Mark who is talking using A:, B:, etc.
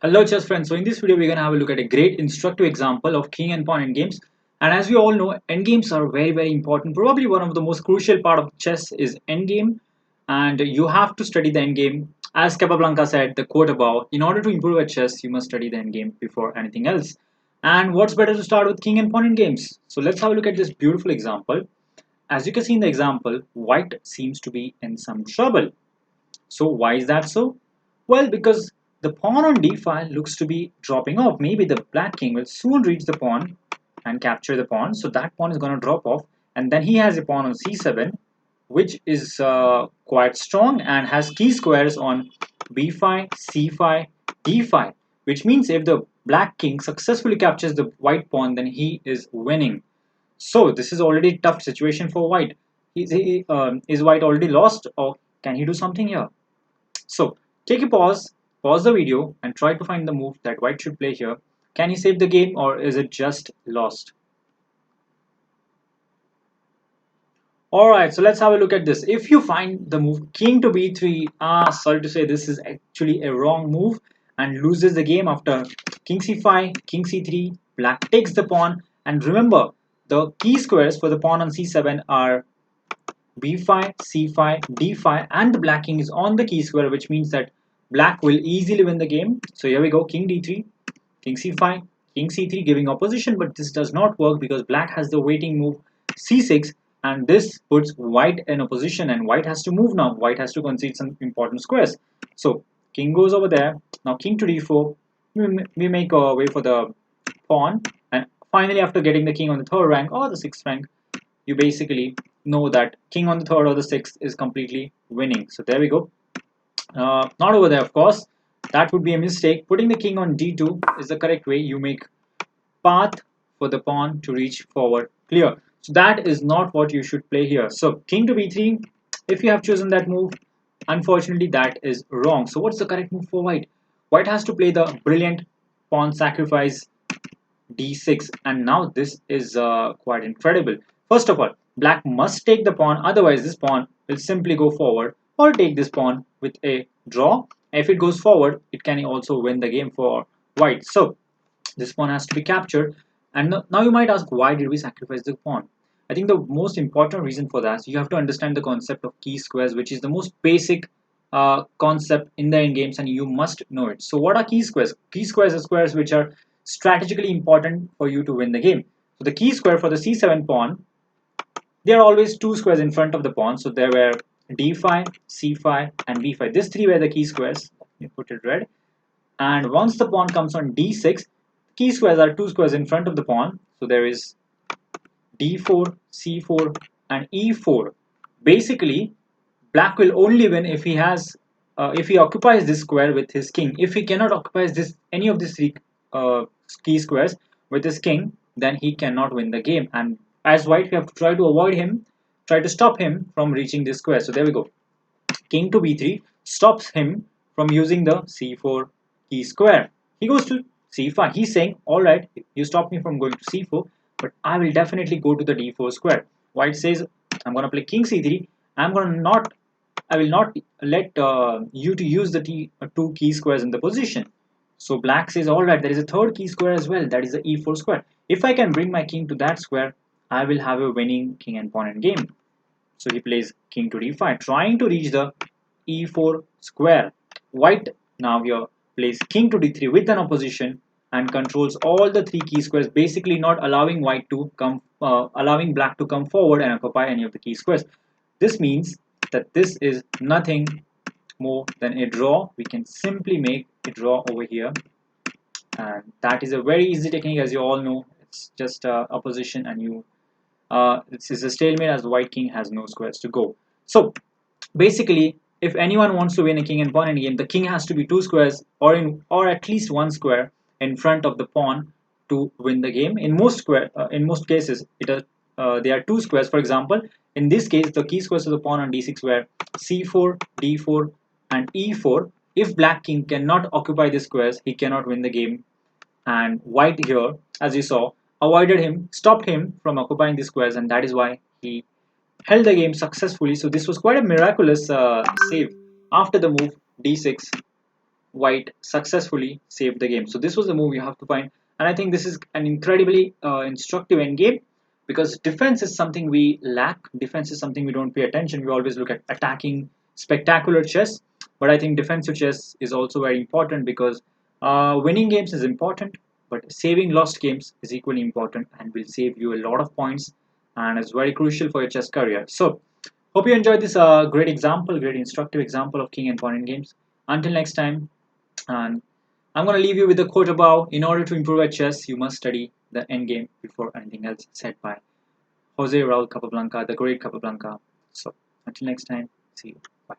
A: Hello chess friends, so in this video we're going to have a look at a great instructive example of king and pawn endgames. And as we all know, endgames are very important. Probably one of the most crucial part of chess is endgame, and you have to study the endgame. As Capablanca said, the quote above, in order to improve at chess, you must study the endgame before anything else. And what's better to start with king and pawn endgames? So let's have a look at this beautiful example. As you can see in the example, white seems to be in some trouble. So why is that so? Well, because the pawn on d5 looks to be dropping off. Maybe the black king will soon reach the pawn and capture the pawn. So that pawn is going to drop off. And then he has a pawn on c7, which is quite strong and has key squares on b5, c5, d5. Which means if the black king successfully captures the white pawn, then he is winning. So this is already a tough situation for white. Is white already lost, or can he do something here? So take a pause the video and try to find the move that white should play here. Can he save the game or is it just lost? Alright, so let's have a look at this. If you find the move king to b3, sorry to say this is actually a wrong move and loses the game after king c5, king c3, black takes the pawn, and remember the key squares for the pawn on c7 are b5, c5, d5, and the black king is on the key square, which means that black will easily win the game. So here we go, king d3, king c5, king c3 giving opposition, but this does not work because black has the waiting move c6, and this puts white in opposition, and white has to move now. White has to concede some important squares. So king goes over there. Now king to d4. We make a way for the pawn, and finally after getting the king on the third rank or the sixth rank, you basically know that king on the third or the sixth is completely winning. So there we go. Not over there, of course. That would be a mistake. Putting the king on d2 is the correct way. You make path for the pawn to reach forward clear. So that is not what you should play here. So king to b3, if you have chosen that move, unfortunately that is wrong. So what's the correct move for white? White has to play the brilliant pawn sacrifice d6, and now this is quite incredible. First of all, black must take the pawn, otherwise this pawn will simply go forward, or take this pawn with a draw. If it goes forward, it can also win the game for white. So this pawn has to be captured, and now you might ask, why did we sacrifice the pawn? I think the most important reason for that is you have to understand the concept of key squares, which is the most basic concept in the end games, and you must know it. So what are key squares? Key squares are squares which are strategically important for you to win the game. So the key square for the c7 pawn, there are always two squares in front of the pawn. So there were d5, c5, and b5. These three were the key squares. You put it red. And once the pawn comes on d6, key squares are two squares in front of the pawn. So there is d4, c4, and e4. Basically, black will only win if he occupies this square with his king. If he cannot occupy any of these three uh, key squares with his king, then he cannot win the game. And as white, we have to try to avoid him, try to stop him from reaching this square. So there we go. King to b3 stops him from using the c4 key square. He goes to c5. He's saying, all right, you stop me from going to c4, but I will definitely go to the d4 square. White says, I'm going to play king c3. I will not let you to use the two key squares in the position. So black says, all right, there is a third key square as well. That is the e4 square. If I can bring my king to that square, I will have a winning king and pawn in game. So he plays king to d5, trying to reach the e4 square. White now here plays king to d3 with an opposition and controls all the three key squares, basically not allowing allowing black to come forward and occupy any of the key squares. This means that this is nothing more than a draw. We can simply make a draw over here, and that is a very easy technique, as you all know. It's just opposition, and this is a stalemate as the white king has no squares to go. So basically, if anyone wants to win a king and pawn in a game, the king has to be two squares or at least one square in front of the pawn to win the game. In most cases, there are two squares. For example, in this case, the key squares of the pawn on d6 were c4, d4, and e4. If black king cannot occupy the squares, he cannot win the game. And white here, as you saw, avoided him, stopped him from occupying the squares, and that is why he held the game successfully. So this was quite a miraculous save after the move d6. White successfully saved the game. So this was the move you have to find, and I think this is an incredibly instructive end game because defense is something we lack. Defense is something we don't pay attention. We always look at attacking spectacular chess, but I think defensive chess is also very important because winning games is important, but saving lost games is equally important and will save you a lot of points and is very crucial for your chess career. So hope you enjoyed this great example, great instructive example of king and pawn in games. Until next time, and I'm going to leave you with a quote above: in order to improve at chess, you must study the endgame before anything else, said by Jose Raul Capablanca, the great Capablanca. So, until next time, see you. Bye.